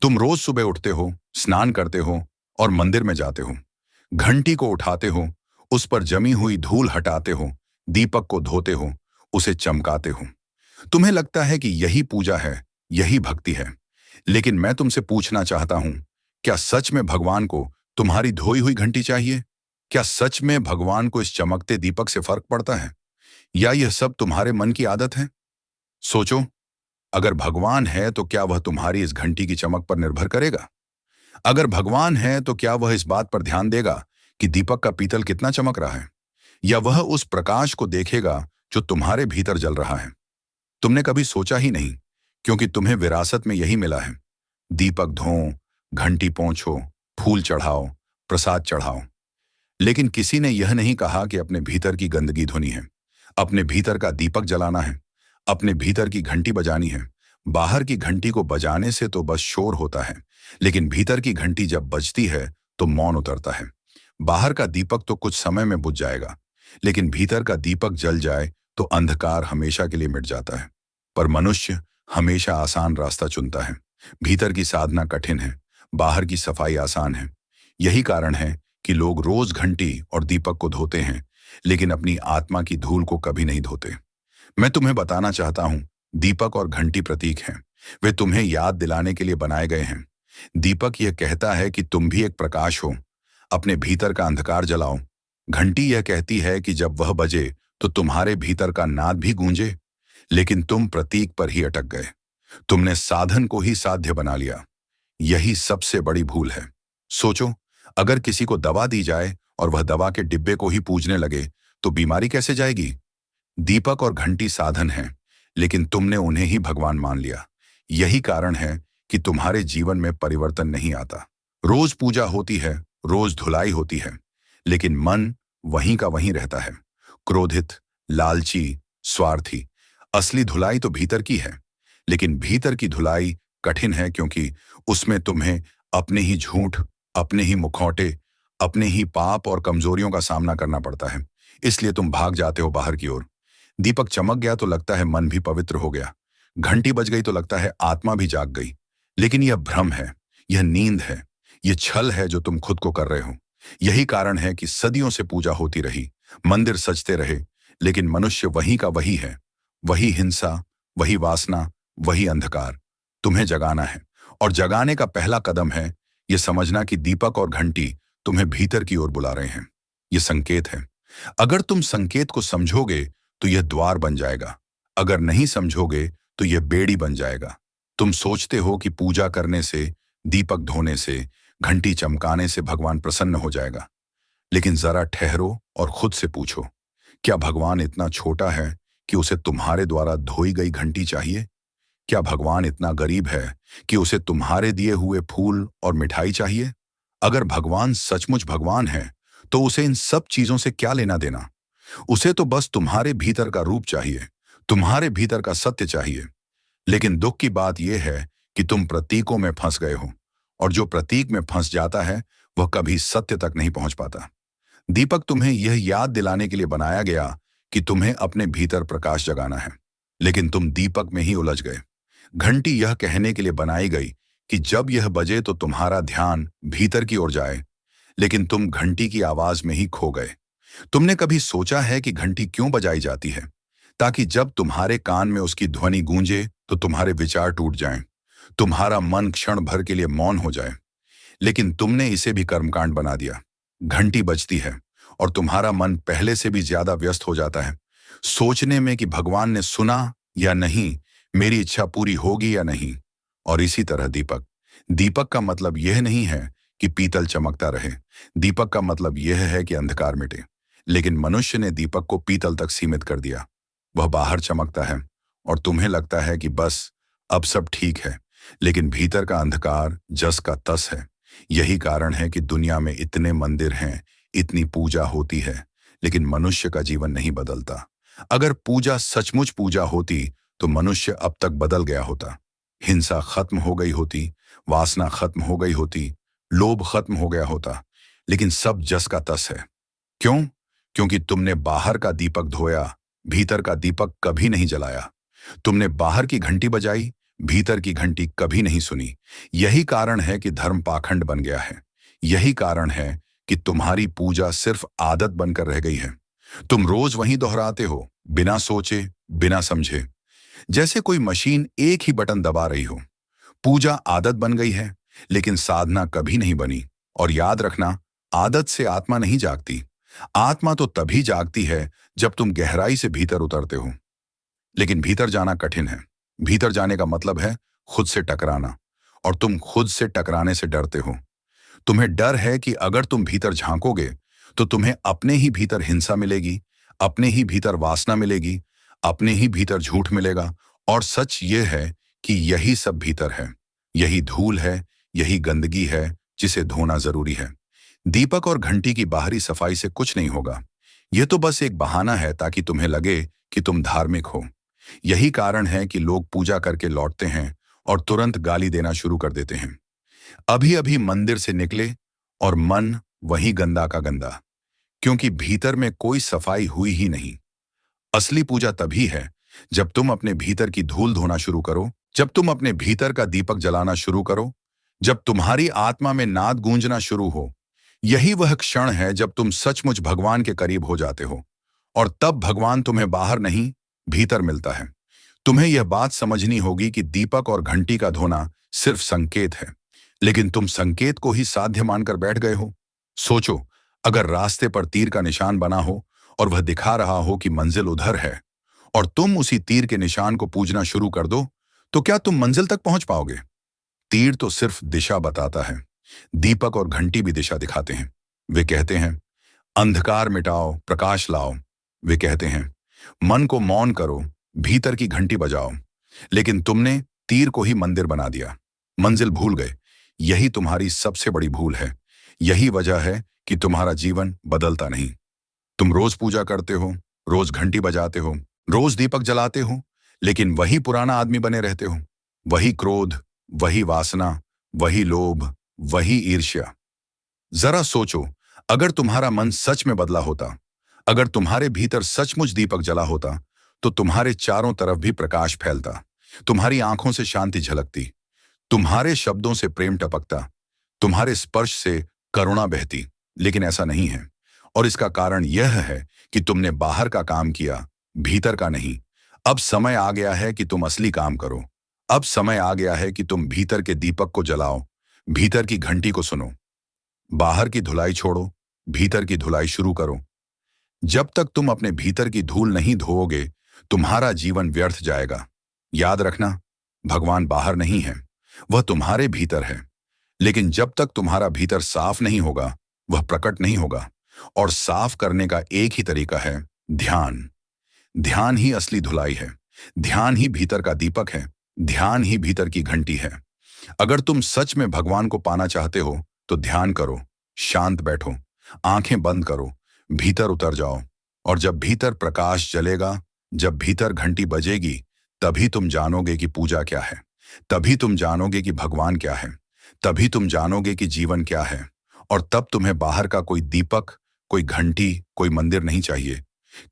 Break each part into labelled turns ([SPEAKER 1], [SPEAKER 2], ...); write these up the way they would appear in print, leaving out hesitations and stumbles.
[SPEAKER 1] तुम रोज सुबह उठते हो, स्नान करते हो और मंदिर में जाते हो। घंटी को उठाते हो, उस पर जमी हुई धूल हटाते हो, दीपक को धोते हो, उसे चमकाते हो। तुम्हें लगता है कि यही पूजा है, यही भक्ति है। लेकिन मैं तुमसे पूछना चाहता हूं, क्या सच में भगवान को तुम्हारी धोई हुई घंटी चाहिए? क्या सच में भगवान को इस चमकते दीपक से फर्क पड़ता है, या यह सब तुम्हारे मन की आदत है? सोचो, अगर भगवान है तो क्या वह तुम्हारी इस घंटी की चमक पर निर्भर करेगा? अगर भगवान है तो क्या वह इस बात पर ध्यान देगा कि दीपक का पीतल कितना चमक रहा है, या वह उस प्रकाश को देखेगा जो तुम्हारे भीतर जल रहा है? तुमने कभी सोचा ही नहीं, क्योंकि तुम्हें विरासत में यही मिला है। दीपक धो, घंटी पोंछो, फूल चढ़ाओ, प्रसाद चढ़ाओ। लेकिन किसी ने यह नहीं कहा कि अपने भीतर की गंदगी धोनी है, अपने भीतर का दीपक जलाना है, अपने भीतर की घंटी बजानी है। बाहर की घंटी को बजाने से तो बस शोर होता है, लेकिन भीतर की घंटी जब बजती है तो मौन उतरता है। बाहर का दीपक तो कुछ समय में बुझ जाएगा, लेकिन भीतर का दीपक जल जाए तो अंधकार हमेशा के लिए मिट जाता है। पर मनुष्य हमेशा आसान रास्ता चुनता है। भीतर की साधना कठिन है, बाहर की सफाई आसान है। यही कारण है कि लोग रोज घंटी और दीपक को धोते हैं, लेकिन अपनी आत्मा की धूल को कभी नहीं धोते। मैं तुम्हें बताना चाहता हूं, दीपक और घंटी प्रतीक हैं। वे तुम्हें याद दिलाने के लिए बनाए गए हैं। दीपक यह कहता है कि तुम भी एक प्रकाश हो, अपने भीतर का अंधकार जलाओ। घंटी यह कहती है कि जब वह बजे तो तुम्हारे भीतर का नाद भी गूंजे। लेकिन तुम प्रतीक पर ही अटक गए। तुमने साधन को ही साध्य बना लिया। यही सबसे बड़ी भूल है। सोचो, अगर किसी को दवा दी जाए और वह दवा के डिब्बे को ही पूजने लगे तो बीमारी कैसे जाएगी? दीपक और घंटी साधन हैं, लेकिन तुमने उन्हें ही भगवान मान लिया। यही कारण है कि तुम्हारे जीवन में परिवर्तन नहीं आता। रोज पूजा होती है, रोज धुलाई होती है, लेकिन मन वहीं का वहीं रहता है, क्रोधित, लालची, स्वार्थी। असली धुलाई तो भीतर की है, लेकिन भीतर की धुलाई कठिन है, क्योंकि उसमें तुम्हें अपने ही झूठ, अपने ही मुखौटे, अपने ही पाप और कमजोरियों का सामना करना पड़ता है। इसलिए तुम भाग जाते हो बाहर की ओर। दीपक चमक गया तो लगता है मन भी पवित्र हो गया, घंटी बज गई तो लगता है आत्मा भी जाग गई। लेकिन यह भ्रम है, यह नींद है, यह छल है जो तुम खुद को कर रहे हो। यही कारण है कि सदियों से पूजा होती रही, मंदिर सजते रहे, लेकिन मनुष्य वही का वही है। वही हिंसा, वही वासना, वही अंधकार। तुम्हें जगाना है, और जगाने का पहला कदम है यह समझना कि दीपक और घंटी तुम्हें भीतर की ओर बुला रहे हैं। यह संकेत है। अगर तुम संकेत को समझोगे तो यह द्वार बन जाएगा, अगर नहीं समझोगे तो यह बेड़ी बन जाएगा। तुम सोचते हो कि पूजा करने से, दीपक धोने से, घंटी चमकाने से भगवान प्रसन्न हो जाएगा। लेकिन जरा ठहरो और खुद से पूछो, क्या भगवान इतना छोटा है कि उसे तुम्हारे द्वारा धोई गई घंटी चाहिए? क्या भगवान इतना गरीब है कि उसे तुम्हारे दिए हुए फूल और मिठाई चाहिए? अगर भगवान सचमुच भगवान है तो उसे इन सब चीजों से क्या लेना देना? उसे तो बस तुम्हारे भीतर का रूप चाहिए, तुम्हारे भीतर का सत्य चाहिए। लेकिन दुख की बात यह है कि तुम प्रतीकों में फंस गए हो, और जो प्रतीक में फंस जाता है वह कभी सत्य तक नहीं पहुंच पाता। दीपक तुम्हें यह याद दिलाने के लिए बनाया गया कि तुम्हें अपने भीतर प्रकाश जगाना है, लेकिन तुम दीपक में ही उलझ गए। घंटी यह कहने के लिए बनाई गई कि जब यह बजे तो तुम्हारा ध्यान भीतर की ओर जाए, लेकिन तुम घंटी की आवाज में ही खो गए। तुमने कभी सोचा है कि घंटी क्यों बजाई जाती है? ताकि जब तुम्हारे कान में उसकी ध्वनि गूंजे तो तुम्हारे विचार टूट जाएं, तुम्हारा मन क्षण भर के लिए मौन हो जाए। लेकिन तुमने इसे भी कर्मकांड बना दिया। घंटी बजती है और तुम्हारा मन पहले से भी ज्यादा व्यस्त हो जाता है, सोचने में कि भगवान ने सुना या नहीं, मेरी इच्छा पूरी होगी या नहीं। और इसी तरह दीपक, दीपक का मतलब यह नहीं है कि पीतल चमकता रहे। दीपक का मतलब यह है कि अंधकार मिटे। लेकिन मनुष्य ने दीपक को पीतल तक सीमित कर दिया। वह बाहर चमकता है और तुम्हें लगता है कि बस अब सब ठीक है, लेकिन भीतर का अंधकार जस का तस है। यही कारण है कि दुनिया में इतने मंदिर हैं, इतनी पूजा होती है, लेकिन मनुष्य का जीवन नहीं बदलता। अगर पूजा सचमुच पूजा होती तो मनुष्य अब तक बदल गया होता। हिंसा खत्म हो गई होती, वासना खत्म हो गई होती, लोभ खत्म हो गया होता। लेकिन सब जस का तस है। क्यों? क्योंकि तुमने बाहर का दीपक धोया, भीतर का दीपक कभी नहीं जलाया। तुमने बाहर की घंटी बजाई, भीतर की घंटी कभी नहीं सुनी। यही कारण है कि धर्म पाखंड बन गया है। यही कारण है कि तुम्हारी पूजा सिर्फ आदत बनकर रह गई है। तुम रोज वहीं दोहराते हो, बिना सोचे, बिना समझे, जैसे कोई मशीन एक ही बटन दबा रही हो। पूजा आदत बन गई है, लेकिन साधना कभी नहीं बनी। और याद रखना, आदत से आत्मा नहीं जागती। आत्मा तो तभी जागती है जब तुम गहराई से भीतर उतरते हो। लेकिन भीतर जाना कठिन है। भीतर जाने का मतलब है खुद से टकराना, और तुम खुद से टकराने से डरते हो। तुम्हें डर है कि अगर तुम भीतर झांकोगे तो तुम्हें अपने ही भीतर हिंसा मिलेगी, अपने ही भीतर वासना मिलेगी, अपने ही भीतर झूठ मिलेगा। और सच ये है कि यही सब भीतर है। यही धूल है, यही गंदगी है जिसे धोना जरूरी है। दीपक और घंटी की बाहरी सफाई से कुछ नहीं होगा। यह तो बस एक बहाना है ताकि तुम्हें लगे कि तुम धार्मिक हो। यही कारण है कि लोग पूजा करके लौटते हैं और तुरंत गाली देना शुरू कर देते हैं। अभी अभी मंदिर से निकले और मन वही गंदा का गंदा, क्योंकि भीतर में कोई सफाई हुई ही नहीं। असली पूजा तभी है जब तुम अपने भीतर की धूल धोना शुरू करो, जब तुम अपने भीतर का दीपक जलाना शुरू करो, जब तुम्हारी आत्मा में नाद गूंजना शुरू हो। यही वह क्षण है जब तुम सचमुच भगवान के करीब हो जाते हो। और तब भगवान तुम्हें बाहर नहीं, भीतर मिलता है। तुम्हें यह बात समझनी होगी कि दीपक और घंटी का धोना सिर्फ संकेत है, लेकिन तुम संकेत को ही साध्य मानकर बैठ गए हो। सोचो, अगर रास्ते पर तीर का निशान बना हो और वह दिखा रहा हो कि मंजिल उधर है, और तुम उसी तीर के निशान को पूजना शुरू कर दो, तो क्या तुम मंजिल तक पहुंच पाओगे? तीर तो सिर्फ दिशा बताता है। दीपक और घंटी भी दिशा दिखाते हैं। वे कहते हैं, अंधकार मिटाओ, प्रकाश लाओ। वे कहते हैं, मन को मौन करो, भीतर की घंटी बजाओ। लेकिन तुमने तीर को ही मंदिर बना दिया, मंजिल भूल गए। यही तुम्हारी सबसे बड़ी भूल है। यही वजह है कि तुम्हारा जीवन बदलता नहीं। तुम रोज पूजा करते हो, रोज घंटी बजाते हो, रोज दीपक जलाते हो, लेकिन वही पुराना आदमी बने रहते हो। वही क्रोध, वही वासना, वही लोभ, वही ईर्ष्या। जरा सोचो, अगर तुम्हारा मन सच में बदला होता, अगर तुम्हारे भीतर सचमुच दीपक जला होता, तो तुम्हारे चारों तरफ भी प्रकाश फैलता, तुम्हारी आंखों से शांति झलकती, तुम्हारे शब्दों से प्रेम टपकता, तुम्हारे स्पर्श से करुणा बहती। लेकिन ऐसा नहीं है, और इसका कारण यह है कि तुमने बाहर का काम किया, भीतर का नहीं। अब समय आ गया है कि तुम असली काम करो। अब समय आ गया है कि तुम भीतर के दीपक को जलाओ, भीतर की घंटी को सुनो। बाहर की धुलाई छोड़ो, भीतर की धुलाई शुरू करो। जब तक तुम अपने भीतर की धूल नहीं धोओगे, तुम्हारा जीवन व्यर्थ जाएगा। याद रखना, भगवान बाहर नहीं है, वह तुम्हारे भीतर है। लेकिन जब तक तुम्हारा भीतर साफ नहीं होगा, वह प्रकट नहीं होगा। और साफ करने का एक ही तरीका है, ध्यान। ध्यान ही असली धुलाई है। ध्यान ही भीतर का दीपक है। ध्यान ही भीतर की घंटी है। अगर तुम सच में भगवान को पाना चाहते हो तो ध्यान करो, शांत बैठो, आंखें बंद करो, भीतर उतर जाओ। और जब भीतर प्रकाश जलेगा, जब भीतर घंटी बजेगी, तभी तुम जानोगे कि पूजा क्या है। तभी तुम जानोगे कि भगवान क्या है। तभी तुम जानोगे कि जीवन क्या है। और तब तुम्हें बाहर का कोई दीपक, कोई घंटी, कोई मंदिर नहीं चाहिए,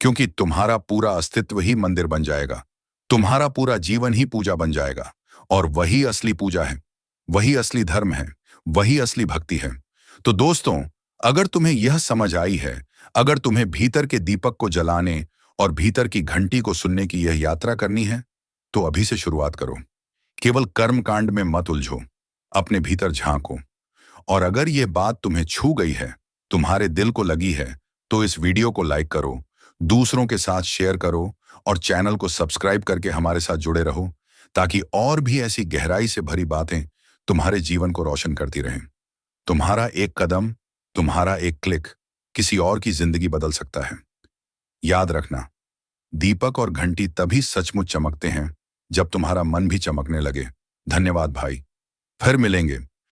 [SPEAKER 1] क्योंकि तुम्हारा पूरा अस्तित्व ही मंदिर बन जाएगा। तुम्हारा पूरा जीवन ही पूजा बन जाएगा। और वही असली पूजा है, वही असली धर्म है, वही असली भक्ति है। तो दोस्तों, अगर तुम्हें यह समझ आई है, अगर तुम्हें भीतर के दीपक को जलाने और भीतर की घंटी को सुनने की यह यात्रा करनी है, तो अभी से शुरुआत करो। केवल कर्म कांड में मत उलझो, अपने भीतर झांको। और अगर यह बात तुम्हें छू गई है, तुम्हारे दिल को लगी है, तो इस वीडियो को लाइक करो, दूसरों के साथ शेयर करो, और चैनल को सब्सक्राइब करके हमारे साथ जुड़े रहो, ताकि और भी ऐसी गहराई से भरी बातें तुम्हारे जीवन को रोशन करती रहें। तुम्हारा एक कदम, तुम्हारा एक क्लिक किसी और की जिंदगी बदल सकता है। याद रखना, दीपक और घंटी तभी सचमुच चमकते हैं जब तुम्हारा मन भी चमकने लगे। धन्यवाद भाई, फिर मिलेंगे।